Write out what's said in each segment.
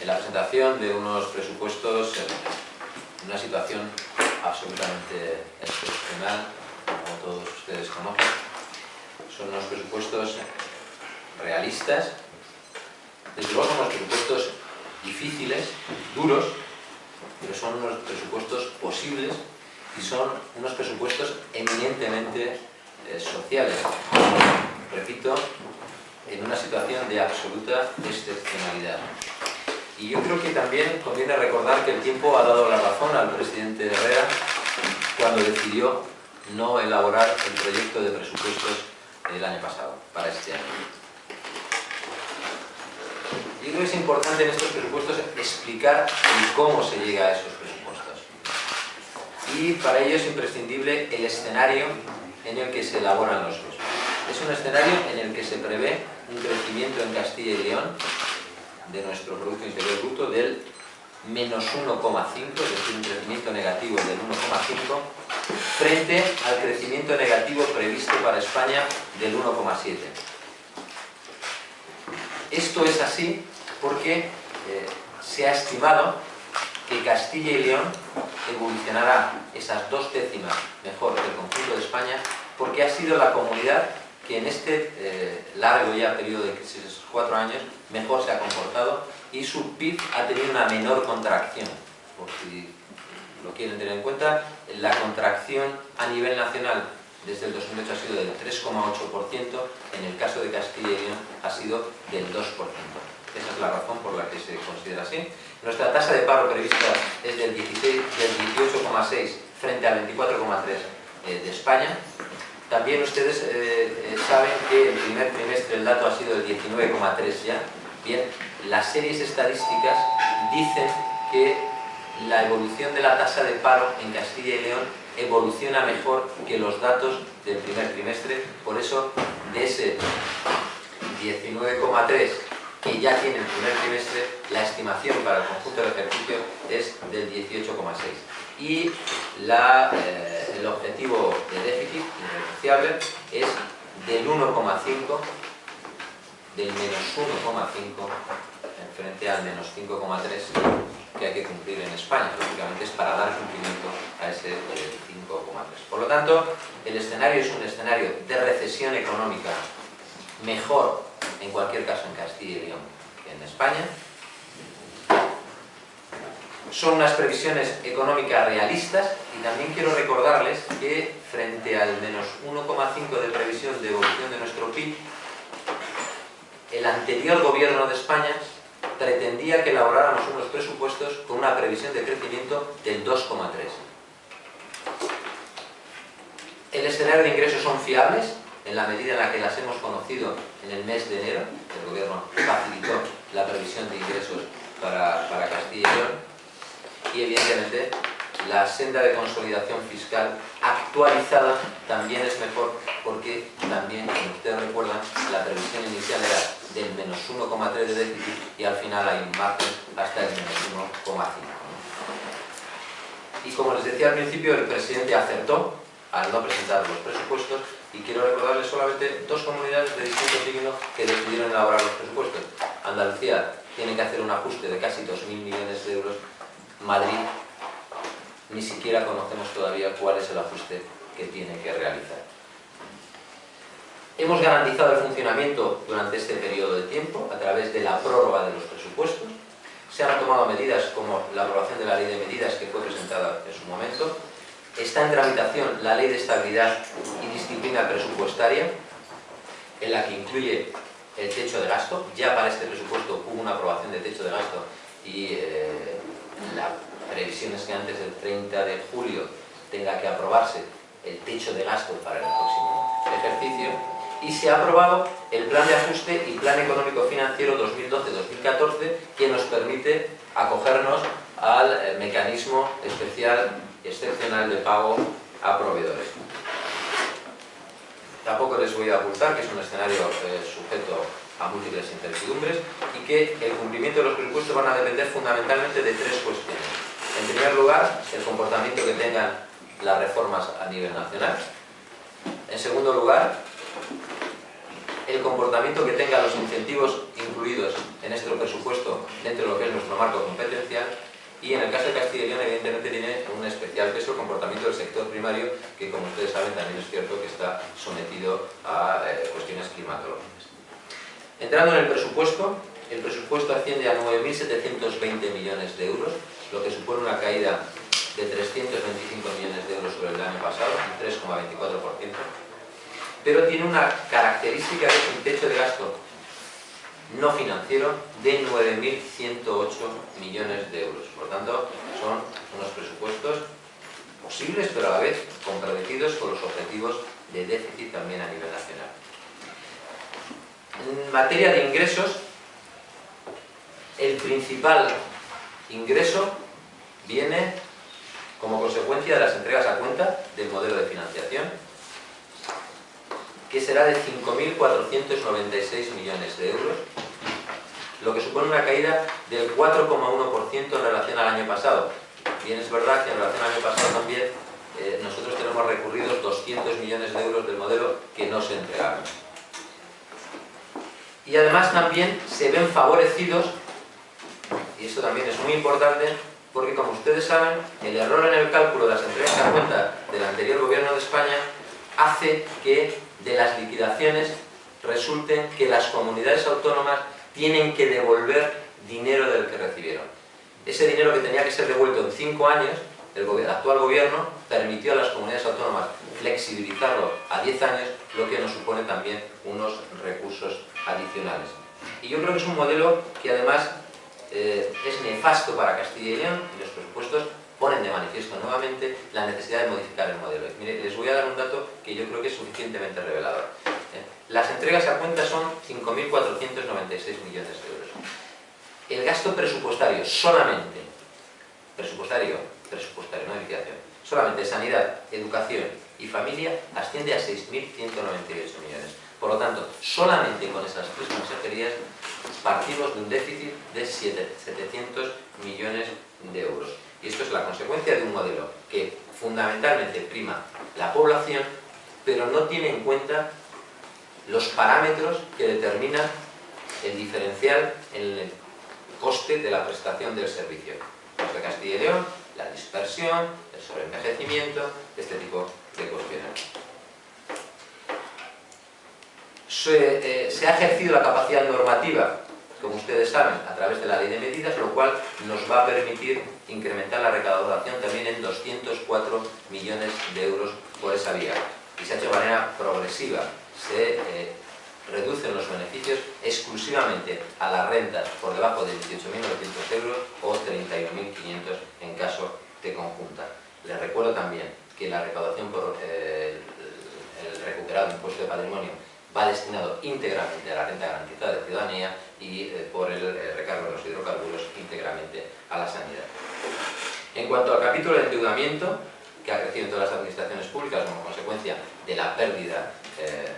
en la presentación de unos presupuestos en una situación absolutamente excepcional, como todos ustedes conocen. Son unos presupuestos realistas, desde luego son unos presupuestos difíciles, duros, pero son unos presupuestos posibles y son unos presupuestos eminentemente sociales. Repito, en una situación de absoluta excepcionalidad. Y yo creo que también conviene recordar que el tiempo ha dado la razón al presidente Herrera cuando decidió no elaborar el proyecto de presupuestos del año pasado, para este año. Yo creo que es importante en estos presupuestos explicar cómo se llega a esos presupuestos. Y para ello es imprescindible el escenario en el que se elaboran los mismos. Es un escenario en el que se prevé un crecimiento en Castilla y León de nuestro Producto Interior Bruto del menos 1,5, es decir, un crecimiento negativo del 1,5, frente al crecimiento negativo previsto para España del 1,7. Esto es así porque se ha estimado que Castilla y León evolucionará esas 2 décimas mejor que el conjunto de España, porque ha sido la comunidad que en este largo ya periodo de crisis, 4 años, mejor se ha comportado y su PIB ha tenido una menor contracción. Por si lo quieren tener en cuenta, la contracción a nivel nacional desde el 2008 ha sido del 3,8%, en el caso de Castilla y León ha sido del 2%. Esa es la razón por la que se considera así. Nuestra tasa de paro prevista es del 18,6 frente al 24,3 de España. También ustedes saben que el primer trimestre el dato ha sido del 19,3 ya. Bien, las series estadísticas dicen que la evolución de la tasa de paro en Castilla y León evoluciona mejor que los datos del primer trimestre. Por eso, de ese 19,3 que ya tiene el primer trimestre, la estimación para el conjunto del ejercicio es del 18,6. Y el objetivo de déficit irrenunciable es del 1,5, del menos 1,5 frente al menos 5,3 que hay que cumplir en España. Lógicamente es para dar cumplimiento a ese 5,3. Por lo tanto, el escenario es un escenario de recesión económica mejor, en cualquier caso, en Castilla y León que en España. Son unas previsiones económicas realistas y también quiero recordarles que frente al menos 1,5 de previsión de evolución de nuestro PIB, el anterior gobierno de España pretendía que elaboráramos unos presupuestos con una previsión de crecimiento del 2,3. El escenario de ingresos son fiables en la medida en la que las hemos conocido en el mes de enero. El gobierno facilitó la previsión de ingresos para Castilla y León. Y evidentemente la senda de consolidación fiscal actualizada también es mejor, porque también, como ustedes recuerdan, la previsión inicial era del menos 1,3 de déficit y al final hay un margen hasta el menos 1,5. Y como les decía al principio, el presidente acertó al no presentar los presupuestos, y quiero recordarles solamente 2 comunidades de distinto signo que decidieron elaborar los presupuestos. Andalucía tiene que hacer un ajuste de casi 2.000 millones de euros. Madrid ni siquiera conocemos todavía cuál es el ajuste que tiene que realizar. Hemos garantizado el funcionamiento durante este periodo de tiempo a través de la prórroga de los presupuestos. Se han tomado medidas como la aprobación de la Ley de Medidas, que fue presentada en su momento. Está en tramitación la Ley de Estabilidad y Disciplina Presupuestaria, en la que incluye el techo de gasto. Ya para este presupuesto hubo una aprobación de techo de gasto y la previsión es que antes del 30 de julio tenga que aprobarse el techo de gasto para el próximo ejercicio. Y se ha aprobado el Plan de Ajuste y Plan Económico Financiero 2012-2014, que nos permite acogernos al mecanismo especial excepcional de pago a proveedores. Tampoco les voy a ocultar que es un escenario sujeto a múltiples incertidumbres y que el cumplimiento de los presupuestos van a depender fundamentalmente de 3 cuestiones. En primer lugar, el comportamiento que tengan las reformas a nivel nacional. En segundo lugar, el comportamiento que tengan los incentivos incluidos en nuestro presupuesto dentro de lo que es nuestro marco competencial. Y en el caso de Castilla y León, evidentemente, tiene un especial peso el comportamiento del sector primario, que, como ustedes saben, también es cierto que está sometido a cuestiones climatológicas. Entrando en el presupuesto asciende a 9.720 millones de euros, lo que supone una caída de 325 millones de euros sobre el año pasado, un 3,24%, pero tiene una característica, que es un techo de gasto no financiero de 9.108 millones de euros. Por tanto, son unos presupuestos posibles, pero a la vez comprometidos con los objetivos de déficit también a nivel nacional. En materia de ingresos, el principal ingreso viene como consecuencia de las entregas a cuenta del modelo de financiación, que será de 5.496 millones de euros, lo que supone una caída del 4,1% en relación al año pasado. Bien, es verdad que en relación al año pasado también nosotros tenemos recurridos 200 millones de euros del modelo que no se entregaron. Y además también se ven favorecidos, y esto también es muy importante, porque, como ustedes saben, el error en el cálculo de las entregas a cuenta del anterior gobierno de España hace que de las liquidaciones resulten que las comunidades autónomas tienen que devolver dinero del que recibieron. Ese dinero, que tenía que ser devuelto en 5 años, el actual gobierno permitió a las comunidades autónomas flexibilizarlo a 10 años, lo que nos supone también unos recursos adicionales. Y yo creo que es un modelo que además es nefasto para Castilla y León, y los presupuestos ponen de manifiesto nuevamente la necesidad de modificar el modelo. Mire, les voy a dar un dato que yo creo que es suficientemente revelador. Las entregas a cuenta son 5.496 millones de euros. El gasto presupuestario, solamente, no de liquidación, solamente sanidad, educación y familia, asciende a 6.198 millones. Por lo tanto, solamente con esas tres consejerías partimos de un déficit de 700 millones de euros. Y esto es la consecuencia de un modelo que fundamentalmente prima la población, pero no tiene en cuenta los parámetros que determinan el diferencial en el coste de la prestación del servicio. Los de Castilla y León, la dispersión, el sobreenvejecimiento, este tipo de cuestiones. Se ha ejercido la capacidad normativa, como ustedes saben, a través de la ley de medidas, lo cual nos va a permitir incrementar la recaudación también en 204 millones de euros por esa vía. Y se ha hecho de manera progresiva. Se reducen los beneficios exclusivamente a las rentas por debajo de 18.900 euros o 31.500 en caso de conjunta. Les recuerdo también que la recaudación por el recuperado impuesto de patrimonio va destinado íntegramente a la renta garantizada de ciudadanía y por el recargo de los hidrocarburos íntegramente a la sanidad. En cuanto al capítulo de endeudamiento, que ha crecido en todas las administraciones públicas como consecuencia de la pérdida,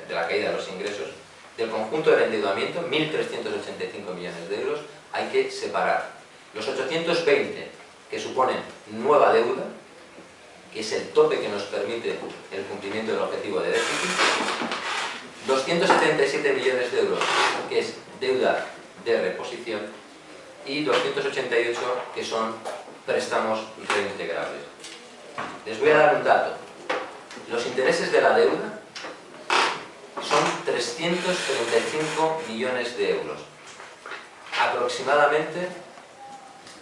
de la caída de los ingresos, del conjunto del endeudamiento, 1.385 millones de euros, hay que separar los 820 que suponen nueva deuda, que es el tope que nos permite el cumplimiento del objetivo de déficit, 277 millones de euros, que es deuda de reposición, y 288 que son préstamos reintegrables. Les voy a dar un dato. Los intereses de la deuda son 335 millones de euros. Aproximadamente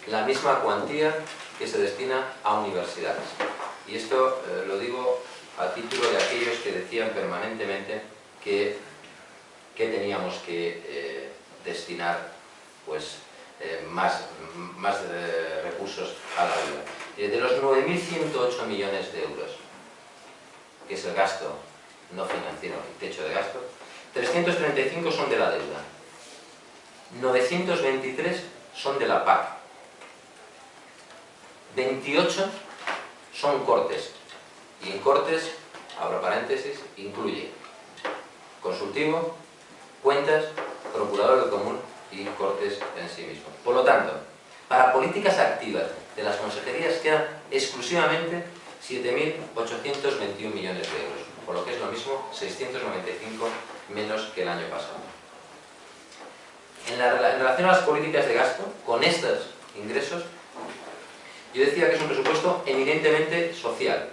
la misma cuantía que se destina a universidades. Y esto lo digo a título de aquellos que decían permanentemente que teníamos que destinar pues, más recursos a la deuda. De los 9.108 millones de euros, que es el gasto no financiero, el techo de gasto, 335 son de la deuda, 923 son de la PAC, 28 son cortes, y en cortes, abro paréntesis, incluye consultivo, cuentas, procurador del común y cortes en sí mismo. Por lo tanto, para políticas activas de las consejerías quedan exclusivamente 7.821 millones de euros, por lo que es lo mismo 695 menos que el año pasado. En relación a las políticas de gasto, con estos ingresos, yo decía que es un presupuesto eminentemente social.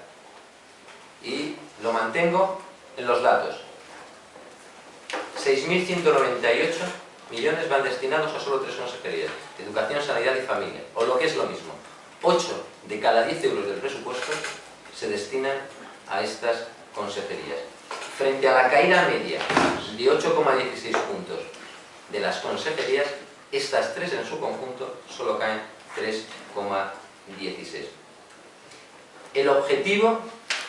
Y lo mantengo en los datos. 6.198 millones van destinados a solo 3 consejerías: Educación, Sanidad y Familia. O lo que es lo mismo, 8 de cada 10 euros del presupuesto se destinan a estas consejerías. Frente a la caída media de 8,16 puntos de las consejerías, estas 3 en su conjunto solo caen 3,16. El objetivo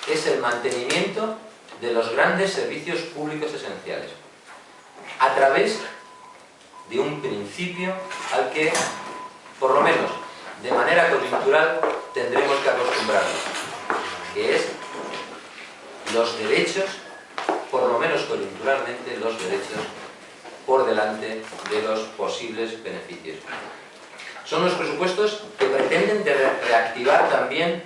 es el mantenimiento de los grandes servicios públicos esenciales, a través de un principio al que, por lo menos de manera coyuntural, tendremos que acostumbrarnos, que es los derechos, por lo menos coyunturalmente, los derechos por delante de los posibles beneficios. Son los presupuestos que pretenden reactivar también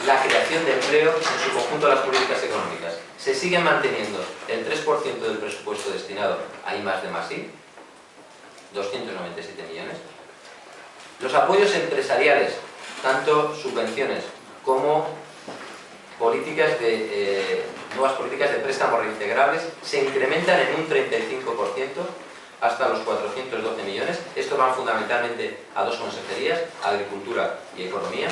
la creación de empleo en su conjunto a las políticas económicas. Se sigue manteniendo el 3% del presupuesto destinado a I+D+I, 297 millones. Los apoyos empresariales, tanto subvenciones como nuevas políticas de préstamos reintegrables, se incrementan en un 35% hasta los 412 millones. Estos van fundamentalmente a 2 consejerías, Agricultura y Economía.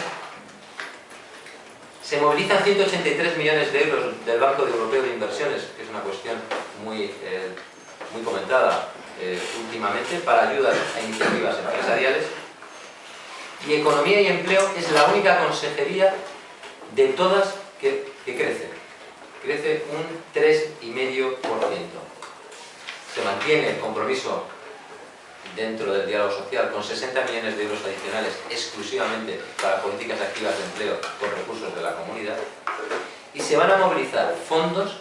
Se movilizan 183 millones de euros del Banco Europeo de Inversiones, que es una cuestión muy comentada últimamente, para ayudar a iniciativas empresariales. Y Economía y Empleo es la única consejería de todas que crece. Crece un 3,5%. Se mantiene el compromiso dentro del diálogo social con 60 millones de euros adicionales exclusivamente para políticas activas de empleo con recursos de la comunidad, y se van a movilizar fondos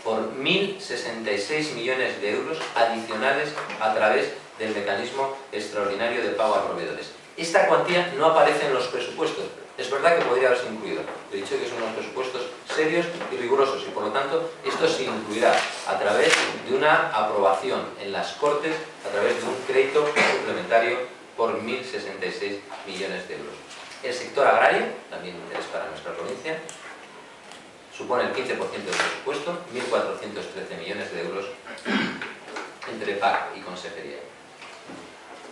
por 1.066 millones de euros adicionales a través del mecanismo extraordinario de pago a proveedores. Esta cuantía no aparece en los presupuestos. Es verdad que podría haberse incluido. He dicho que son unos presupuestos serios y rigurosos, y por lo tanto esto se incluirá a través de una aprobación en las Cortes, a través de un crédito suplementario por 1.066 millones de euros. El sector agrario, también de interés para nuestra provincia, supone el 15% del presupuesto, 1.413 millones de euros entre PAC y Consejería.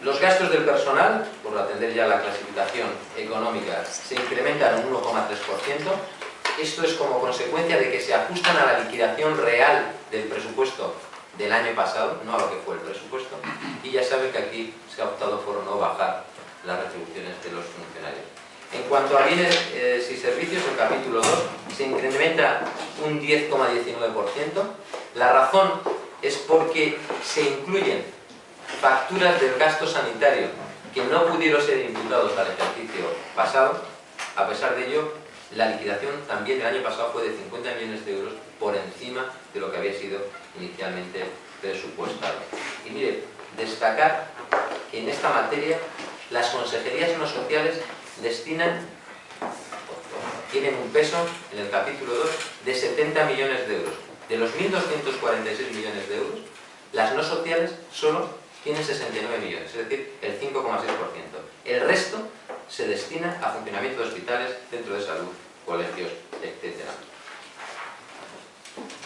Los gastos del personal, por atender ya la clasificación económica, se incrementan un 1,3%. Esto es como consecuencia de que se ajustan a la liquidación real del presupuesto del año pasado, no a lo que fue el presupuesto, y ya saben que aquí se ha optado por no bajar las retribuciones de los funcionarios. En cuanto a bienes y servicios, el capítulo 2 se incrementa un 10,19%. La razón es porque se incluyen facturas del gasto sanitario que no pudieron ser imputados al ejercicio pasado. A pesar de ello, la liquidación también del año pasado fue de 50 millones de euros por encima de lo que había sido inicialmente presupuestado. Y mire, destacar que en esta materia las consejerías no sociales tienen un peso en el capítulo 2 de 70 millones de euros. De los 1.246 millones de euros, las no sociales solo tienen 69 millones, es decir, el 5,6%. El resto se destina a funcionamiento de hospitales, centros de salud, colegios, etc.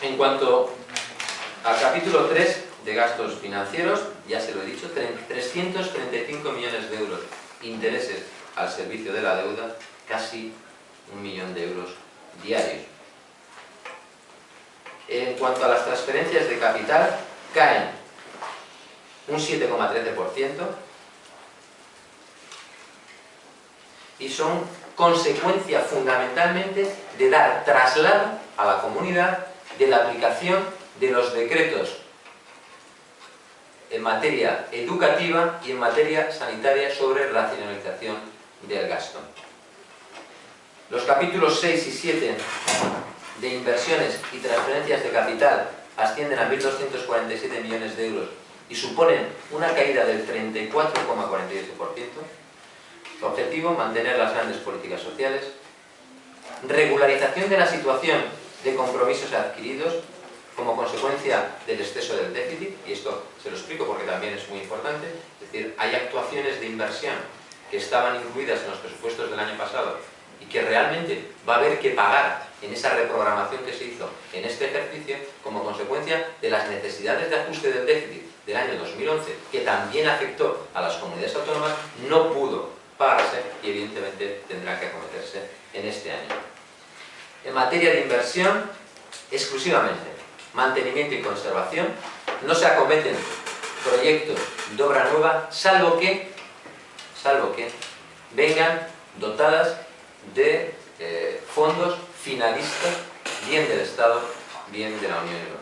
En cuanto al capítulo 3 de gastos financieros, ya se lo he dicho, 335 millones de euros intereses al servicio de la deuda, casi 1 millón de euros diarios. En cuanto a las transferencias de capital, caen un 7,13% y son consecuencia fundamentalmente de dar traslado a la comunidad de la aplicación de los decretos en materia educativa y en materia sanitaria sobre racionalización del gasto. Los capítulos 6 y 7 de inversiones y transferencias de capital ascienden a 1.247 millones de euros y suponen una caída del 34,48%. Objetivo: mantener las grandes políticas sociales. Regularización de la situación de compromisos adquiridos como consecuencia del exceso del déficit, y esto se lo explico porque también es muy importante. Es decir, hay actuaciones de inversión que estaban incluidas en los presupuestos del año pasado y que realmente va a haber que pagar en esa reprogramación que se hizo en este ejercicio como consecuencia de las necesidades de ajuste del déficit del año 2011, que también afectó a las comunidades autónomas, no pudo pagarse y evidentemente tendrá que acometerse en este año. En materia de inversión, exclusivamente mantenimiento y conservación, no se acometen proyectos de obra nueva, salvo que vengan dotadas de fondos finalistas, bien del Estado, bien de la Unión Europea.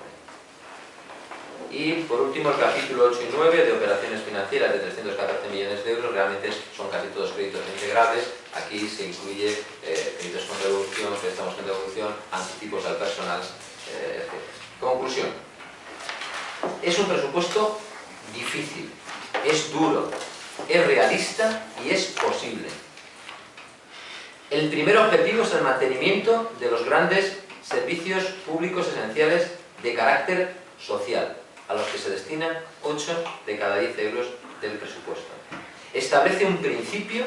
Y por último, el capítulo 8 y 9 de operaciones financieras de 314 millones de euros, realmente son casi todos créditos integrales. Aquí se incluye créditos con devolución, préstamos con devolución, anticipos al personal, etc. Conclusión. Es un presupuesto difícil, es duro, es realista y es posible. El primer objetivo es el mantenimiento de los grandes servicios públicos esenciales de carácter social, a los que se destinan 8 de cada 10 euros del presupuesto. Establece un principio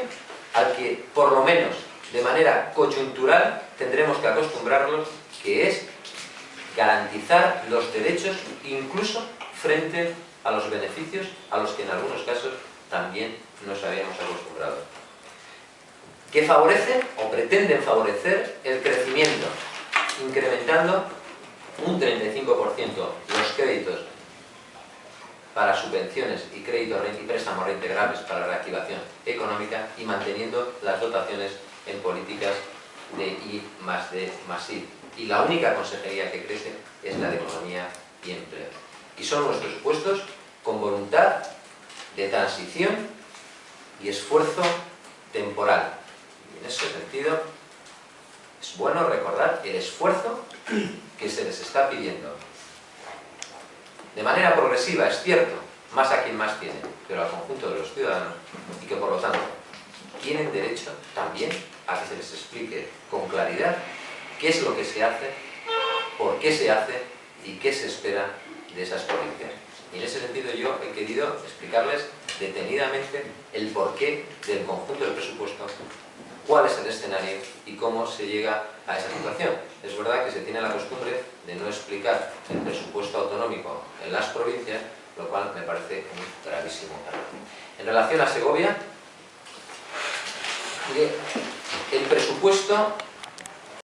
al que, por lo menos de manera coyuntural, tendremos que acostumbrarnos, que es garantizar los derechos incluso frente a los beneficios a los que en algunos casos también nos habíamos acostumbrado. Que favorecen o pretenden favorecer el crecimiento, incrementando un 35% los créditos para subvenciones y créditos y préstamos reintegrables para la reactivación económica y manteniendo las dotaciones en políticas de I+D+I. Y la única consejería que crece es la de Economía y Empleo. Y son unos presupuestos con voluntad de transición y esfuerzo temporal. Y en ese sentido es bueno recordar el esfuerzo que se les está pidiendo. De manera progresiva, es cierto, más a quien más tiene, pero al conjunto de los ciudadanos, y que por lo tanto tienen derecho también a que se les explique con claridad qué es lo que se hace, por qué se hace y qué se espera de esas políticas. Y en ese sentido yo he querido explicarles detenidamente el porqué del conjunto del presupuesto, cuál es el escenario y cómo se llega a esa situación. Es verdad que se tiene la costumbre de no explicar el presupuesto autonómico en las provincias, lo cual me parece un gravísimo error. En relación a Segovia, el presupuesto